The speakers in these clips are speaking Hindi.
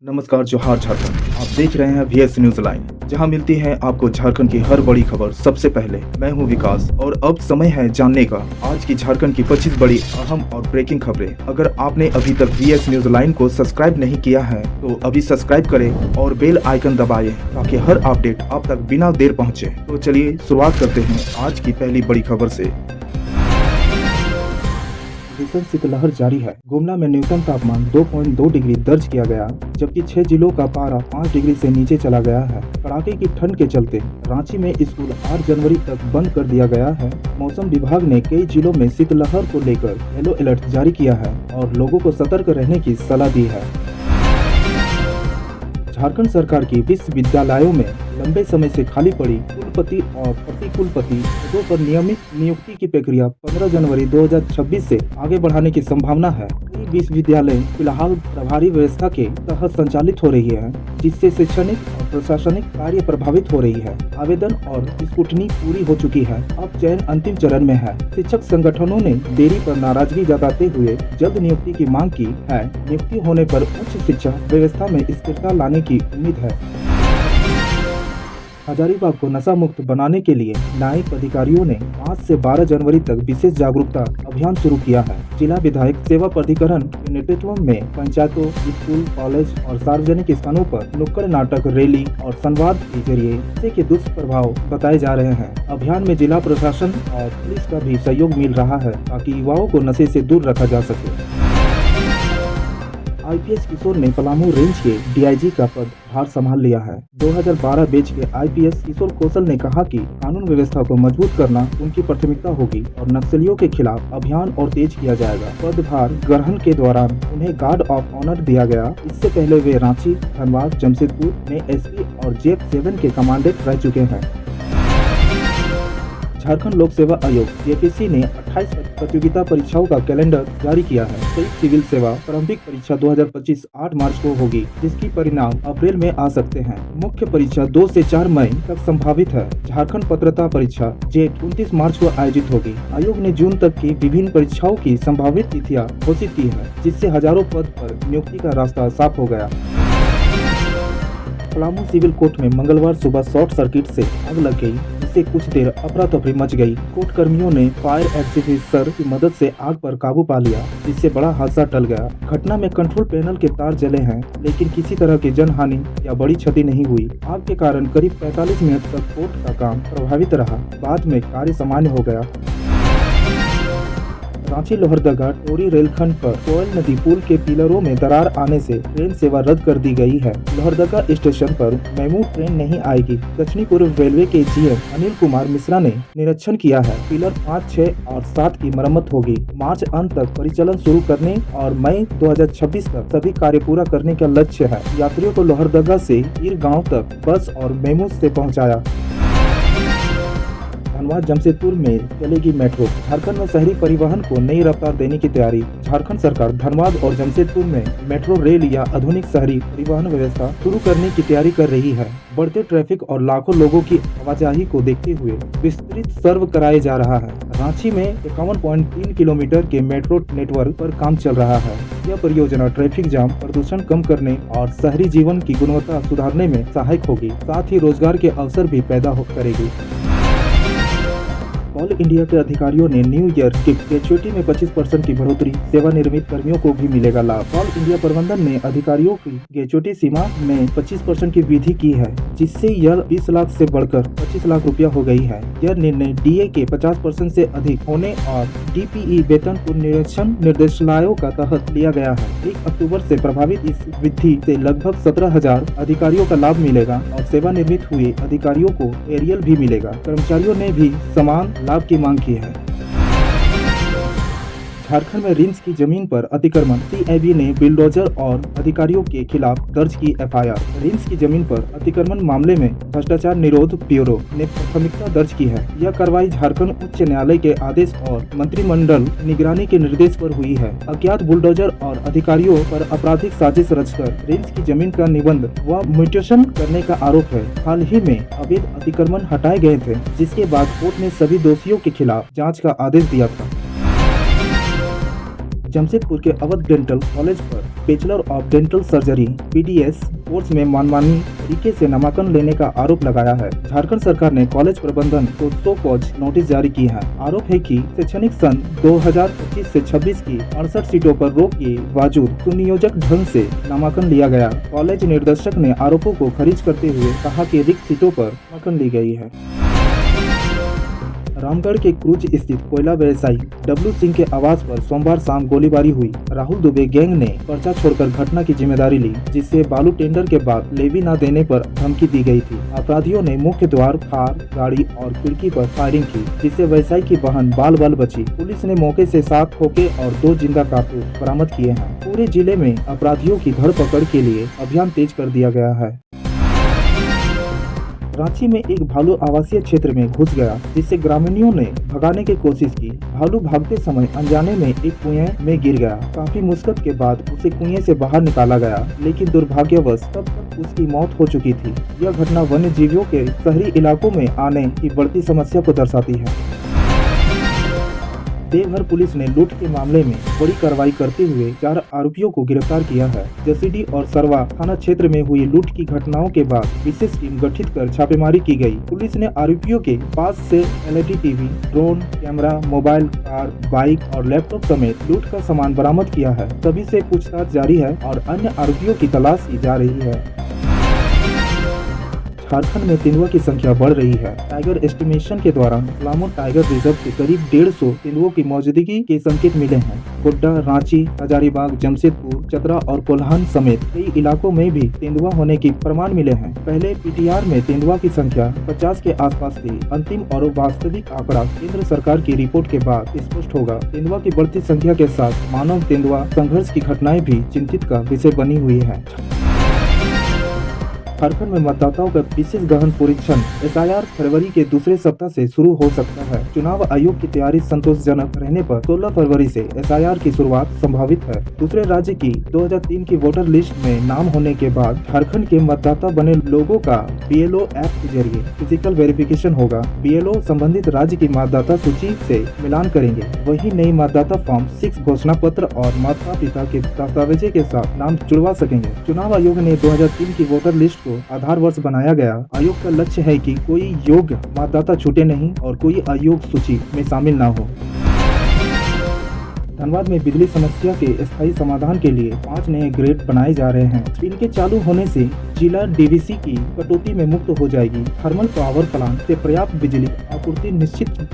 नमस्कार, जोहार झारखंड। आप देख रहे हैं वीएस न्यूज लाइन, जहां मिलती है आपको झारखंड की हर बड़ी खबर सबसे पहले। मैं हूं विकास और अब समय है जानने का आज की झारखंड की 25 बड़ी अहम और ब्रेकिंग खबरें। अगर आपने अभी तक वीएस न्यूज लाइन को सब्सक्राइब नहीं किया है तो अभी सब्सक्राइब करें और बेल आइकन दबाएं ताकि हर अपडेट आप तक बिना देर पहुंचे। तो चलिए शुरुआत करते हैं आज की पहली बड़ी खबर से। भीषण शीतलहर जारी है। गुमला में न्यूनतम तापमान 2.2 डिग्री दर्ज किया गया, जबकि 6 जिलों का पारा 5 डिग्री से नीचे चला गया है। कड़ाके की ठंड के चलते रांची में स्कूल 8 जनवरी तक बंद कर दिया गया है। मौसम विभाग ने कई जिलों में शीतलहर को लेकर येलो अलर्ट जारी किया है और लोगों को सतर्क रहने की सलाह दी है। झारखंड सरकार की विश्वविद्यालयों में लंबे समय से खाली पड़ी कुलपति और प्रतिकुलपति पदों पर नियमित नियुक्ति की प्रक्रिया 15 जनवरी 2026 से आगे बढ़ाने की संभावना है। कई विश्वविद्यालय फिलहाल प्रभारी व्यवस्था के तहत संचालित हो रही है, जिससे शैक्षणिक और प्रशासनिक कार्य प्रभावित हो रही है। आवेदन और स्क्रूटनी पूरी हो चुकी है, अब चयन अंतिम चरण में है। शिक्षक संगठनों ने देरी पर नाराजगी जताते हुए जल्द नियुक्ति की मांग की है। नियुक्ति होने पर उच्च शिक्षा व्यवस्था में स्थिरता लाने की उम्मीद है। हजारीबाग को नशा मुक्त बनाने के लिए न्यायिक अधिकारियों ने 5 से 12 जनवरी तक विशेष जागरूकता अभियान शुरू किया है। जिला विधायक सेवा प्राधिकरण के नेतृत्व में पंचायतों, स्कूल, कॉलेज और सार्वजनिक स्थानों पर नुक्कड़ नाटक, रैली और संवाद के जरिए नशे के दुष्प्रभाव बताए जा रहे हैं। अभियान में जिला प्रशासन और पुलिस का भी सहयोग मिल रहा है ताकि युवाओं को नशे से दूर रखा जा सके। आईपीएस किशोर ने पलामू रेंज के डीआईजी का पदभार संभाल लिया है। 2012 बैच के आईपीएस किशोर कौशल ने कहा कि कानून व्यवस्था को मजबूत करना उनकी प्राथमिकता होगी और नक्सलियों के खिलाफ अभियान और तेज किया जाएगा। पदभार ग्रहण के दौरान उन्हें गार्ड ऑफ ऑनर दिया गया। इससे पहले वे रांची, धनबाद, जमशेदपुर में एसपी और जेएफ-7 के कमांडेंट रह चुके हैं। झारखंड लोक सेवा आयोग जेपीसी ने 28 प्रतियोगिता परीक्षाओं का कैलेंडर जारी किया है। संयुक्त सिविल सेवा प्रारंभिक परीक्षा 2025 8 मार्च को होगी, जिसकी परिणाम अप्रैल में आ सकते हैं। मुख्य परीक्षा 2 से 4 मई तक संभावित है। झारखंड पात्रता परीक्षा जेट 29 मार्च को आयोजित होगी। आयोग ने जून तक की विभिन्न परीक्षाओं की संभावित तिथियां घोषित की है, जिससे हजारों पद पर नियुक्ति का रास्ता साफ हो गया। पलामू सिविल कोर्ट में मंगलवार सुबह शॉर्ट सर्किट से आग लग गई, जिससे कुछ देर अफरा तफरी मच गई। कोर्ट कर्मियों ने फायर एक्सटिंग्विशर की मदद से आग पर काबू पा लिया, जिससे बड़ा हादसा टल गया। घटना में कंट्रोल पैनल के तार जले हैं, लेकिन किसी तरह की जनहानि या बड़ी क्षति नहीं हुई। आग के कारण करीब 45 मिनट तक कोर्ट का काम प्रभावित रहा। बाद में कार्य सामान्य हो गया। रांची लोहरदगा टोरी रेलखंड पर कोयल नदी पुल के पिलरों में दरार आने से ट्रेन सेवा रद्द कर दी गई है। लोहरदगा स्टेशन पर मेमू ट्रेन नहीं आएगी। दक्षिणी पूर्व रेलवे के जीएम अनिल कुमार मिश्रा ने निरीक्षण किया है। पिलर 5, 6 और 7 की मरम्मत होगी। मार्च अंत तक परिचालन शुरू करने और मई 2026 तक सभी कार्य पूरा करने का लक्ष्य है। यात्रियों को लोहरदगा से ईर गाँव तक बस और मेमू से पहुँचाया। धनबाद जमशेदपुर में चलेगी मेट्रो। झारखंड में शहरी परिवहन को नई रफ्तार देने की तैयारी। झारखंड सरकार धनबाद और जमशेदपुर में मेट्रो रेल या आधुनिक शहरी परिवहन व्यवस्था शुरू करने की तैयारी कर रही है। बढ़ते ट्रैफिक और लाखों लोगों की आवाजाही को देखते हुए विस्तृत सर्वे कराया जा रहा है। रांची में 51.3 किलोमीटर के मेट्रो नेटवर्क पर काम चल रहा है। यह परियोजना ट्रैफिक जाम, प्रदूषण कम करने और शहरी जीवन की गुणवत्ता सुधारने में सहायक होगी, साथ ही रोजगार के अवसर भी पैदा करेगी। ऑल इंडिया के अधिकारियों ने न्यू ईयर की ग्रेच्युटी में 25% की बढ़ोतरी। सेवानिवृत्त कर्मियों को भी मिलेगा लाभ। ऑल इंडिया प्रबंधन ने अधिकारियों की ग्रेच्युटी सीमा में 25% की वृद्धि की है, जिससे यह 20 लाख से बढ़कर 25 लाख रुपया हो गई है। यह निर्णय डीए के 50% से अधिक होने और डीपीई वेतन पुनरीक्षण निर्देशालयों का तहत लिया गया है। 1 अक्टूबर से प्रभावित इस वृद्धि से लगभग 17,000 अधिकारियों का लाभ मिलेगा और सेवानिवृत्त हुए अधिकारियों को एरियल भी मिलेगा। कर्मचारियों ने भी समान लाभ की मांग की है। झारखंड में रिम्स की जमीन पर अतिक्रमण। सीएबी ने बिल्डोजर और अधिकारियों के खिलाफ दर्ज की एफआईआर। रिम्स की जमीन पर अतिक्रमण मामले में भ्रष्टाचार निरोध ब्यूरो ने प्राथमिकता दर्ज की है। यह कार्रवाई झारखंड उच्च न्यायालय के आदेश और मंत्रिमंडल निगरानी के निर्देश पर हुई है। अज्ञात बुलडोजर और अधिकारियों पर आपराधिक साजिश रचकर रिम्स की जमीन का निबंध व म्यूटेशन करने का आरोप है। हाल ही में अवैध अतिक्रमण हटाए गए थे, जिसके बाद कोर्ट ने सभी दोषियों के खिलाफ जाँच का आदेश दिया था। जमशेदपुर के अवध डेंटल कॉलेज पर bachelor of dental surgery (BDS) course में मनमानी तरीके से नामांकन लेने का आरोप लगाया है। झारखंड सरकार ने कॉलेज प्रबंधन को शो कॉज नोटिस जारी की है। आरोप है कि शैक्षणिक सन 2025 से 26 की 68 सीटों पर रोक के बावजूद सुनियोजक ढंग से नामांकन लिया गया। कॉलेज निर्देशक ने आरोपों को खारिज करते हुए कहा कि रिक्त सीटों पर नामांकन ली गई है। रामगढ़ के क्रूज स्थित कोयला व्यवसायी डब्लू सिंह के आवास पर सोमवार शाम गोलीबारी हुई। राहुल दुबे गैंग ने पर्चा छोड़कर घटना की जिम्मेदारी ली, जिससे बालू टेंडर के बाद लेवी न देने पर धमकी दी गई थी। अपराधियों ने मुख्य द्वार, कार, गाड़ी और खिड़की पर फायरिंग की, जिससे व्यवसायी की बहन बाल बची। पुलिस ने मौके से 7 खोखे और 2 जिंदा कारतूस बरामद किए हैं। पूरे जिले में अपराधियों की धरपकड़ के लिए अभियान तेज कर दिया गया है। रांची में एक भालू आवासीय क्षेत्र में घुस गया, जिससे ग्रामीणों ने भगाने की कोशिश की। भालू भागते समय अनजाने में एक कुएं में गिर गया। काफी मुश्किल के बाद उसे कुएं से बाहर निकाला गया, लेकिन दुर्भाग्यवश तब तक उसकी मौत हो चुकी थी। यह घटना वन्य जीवियों के शहरी इलाकों में आने की बढ़ती समस्या को दर्शाती है। देवघर पुलिस ने लूट के मामले में बड़ी कार्रवाई करते हुए 4 आरोपियों को गिरफ्तार किया है। जसीडीह और सरवा थाना क्षेत्र में हुई लूट की घटनाओं के बाद विशेष टीम गठित कर छापेमारी की गई। पुलिस ने आरोपियों के पास से LED TV, drone, camera, mobile, car, bike और लैपटॉप समेत लूट का सामान बरामद किया है। सभी से पूछताछ जारी है और अन्य आरोपियों की तलाश की जा रही है। झारखंड में तेंदुआ की संख्या बढ़ रही है। टाइगर एस्टिमेशन के दौरान पलामू टाइगर रिजर्व के करीब 150 तेंदुओं की मौजूदगी के संकेत मिले हैं। गोड्डा, रांची, हजारीबाग, जमशेदपुर, चतरा और कोल्हान समेत कई इलाकों में भी तेंदुआ होने की प्रमाण मिले हैं। पहले PTR में तेंदुआ की संख्या 50 के आसपास थी। अंतिम और वास्तविक आंकड़ा केंद्र सरकार की रिपोर्ट के बाद स्पष्ट होगा। तेंदुआ की बढ़ती संख्या के साथ मानव तेंदुआ संघर्ष की घटनाएं भी चिंतित का विषय बनी हुई है। झारखंड में मतदाताओं का विशेष गहन परीक्षण SIR फरवरी के दूसरे सप्ताह से शुरू हो सकता है। चुनाव आयोग की तैयारी संतोषजनक रहने पर 16 फरवरी से SIR की शुरुआत संभावित है। दूसरे राज्य की 2003 की वोटर लिस्ट में नाम होने के बाद झारखंड के मतदाता बने लोगों का BLO ऐप के जरिए फिजिकल वेरिफिकेशन होगा। BLO संबंधित राज्य की मतदाता सूची से मिलान करेंगे। वही नई मतदाता फॉर्म 6 घोषणा पत्र और माता पिता के दस्तावेज के साथ नाम जुड़वा सकेंगे। चुनाव आयोग ने 2003 की वोटर लिस्ट को आधार वर्ष बनाया गया। आयोग का लक्ष्य है कि कोई योग्य मतदाता छूटे नहीं और कोई अयोग्य सूची में शामिल न हो। धनबाद में बिजली समस्या के स्थायी समाधान के लिए 5 नए ग्रिड बनाए जा रहे हैं। इनके चालू होने से जिला DVC की कटौती में मुक्त हो जाएगी। थर्मल पावर प्लांट से पर्याप्त बिजली आपूर्ति निश्चित।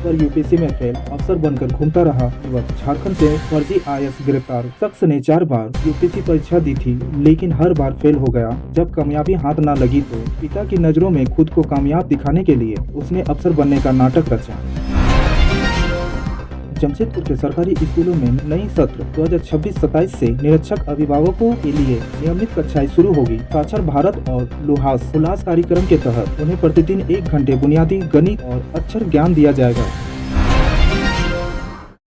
UPSC में फेल अफसर बनकर घूमता रहा युवक। झारखंड से फर्जी IAS गिरफ्तार शख्स ने 4 बार UPSC परीक्षा दी थी, लेकिन हर बार फेल हो गया। जब कामयाबी हाथ न लगी तो पिता की नजरों में खुद को कामयाब दिखाने के लिए उसने अफसर बनने का नाटक रचा। जमशेदपुर के सरकारी स्कूलों में नई सत्र 2026-27 से निरीक्षक अभिभावकों के लिए नियमित कक्षाएं शुरू होगी। साक्षर भारत और उल्लास कार्यक्रम के तहत उन्हें प्रतिदिन 1 घंटे बुनियादी गणित और अक्षर ज्ञान दिया जाएगा।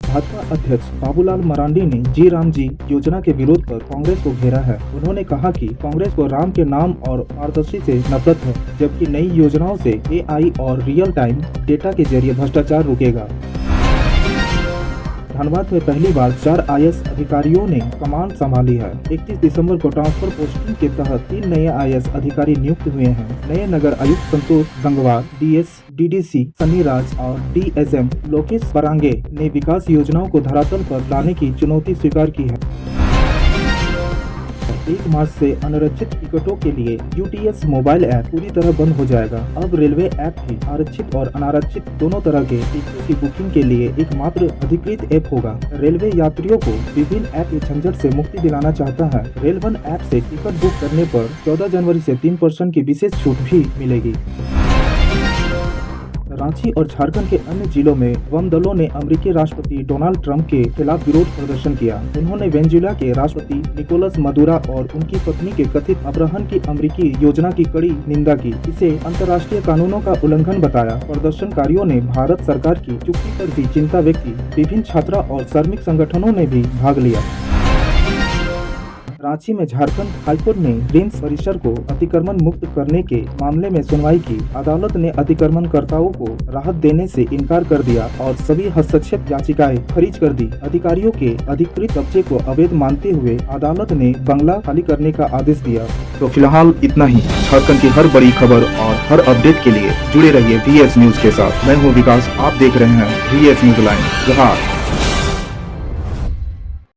भाजपा अध्यक्ष बाबूलाल मरांडी ने जी राम जी योजना के विरोध पर कांग्रेस को घेरा है। उन्होंने कहा कि कांग्रेस को राम के नाम और पारदर्शी से नफरत है, जबकि नई योजनाओं से AI और रियल टाइम डेटा के जरिए भ्रष्टाचार रुकेगा। धनबाद में पहली बार 4 IAS अधिकारियों ने कमान संभाली है। 31 दिसंबर को ट्रांसफर पोस्टिंग के तहत 3 नए IAS अधिकारी नियुक्त हुए हैं। नए नगर आयुक्त संतोष गंगवार, DS, DDC सनी राज और DSM लोकेश बरांगे ने विकास योजनाओं को धरातल पर लाने की चुनौती स्वीकार की है। 1 मार्च से अनारक्षित टिकटों के लिए UTS मोबाइल ऐप पूरी तरह बंद हो जाएगा। अब रेलवे ऐप भी आरक्षित और अनारक्षित दोनों तरह के टिकटों की बुकिंग के लिए एकमात्र अधिकृत ऐप होगा। रेलवे यात्रियों को विभिन्न ऐप के झंझट से मुक्ति दिलाना चाहता है। रेलवन ऐप से टिकट बुक करने पर 14 जनवरी से 3% की विशेष छूट भी मिलेगी। रांची और झारखंड के अन्य जिलों में वाम दलों ने अमेरिकी राष्ट्रपति डोनाल्ड ट्रंप के खिलाफ विरोध प्रदर्शन किया। उन्होंने वेनेजुएला के राष्ट्रपति निकोलस मदुरो और उनकी पत्नी के कथित अपहरण की अमेरिकी योजना की कड़ी निंदा की। इसे अंतर्राष्ट्रीय कानूनों का उल्लंघन बताया। प्रदर्शनकारियों ने भारत सरकार की चुप्पी पर भी चिंता व्यक्त की। विभिन्न छात्र और श्रमिक संगठनों ने भी भाग लिया। रांची में झारखंड हाईकोर्ट ने रिम्स परिसर को अतिक्रमण मुक्त करने के मामले में सुनवाई की। अदालत ने अतिक्रमणकर्ताओं को राहत देने से इनकार कर दिया और सभी हस्तक्षेप याचिकाएं खारिज कर दी। अधिकारियों के अधिकृत कब्जे को अवैध मानते हुए अदालत ने बंगला खाली करने का आदेश दिया। तो फिलहाल इतना ही। झारखंड की हर बड़ी खबर और हर अपडेट के लिए जुड़े रहिए VS न्यूज के साथ। मैं हूँ विकास, आप देख रहे हैं VS न्यूज लाइन। जोहार।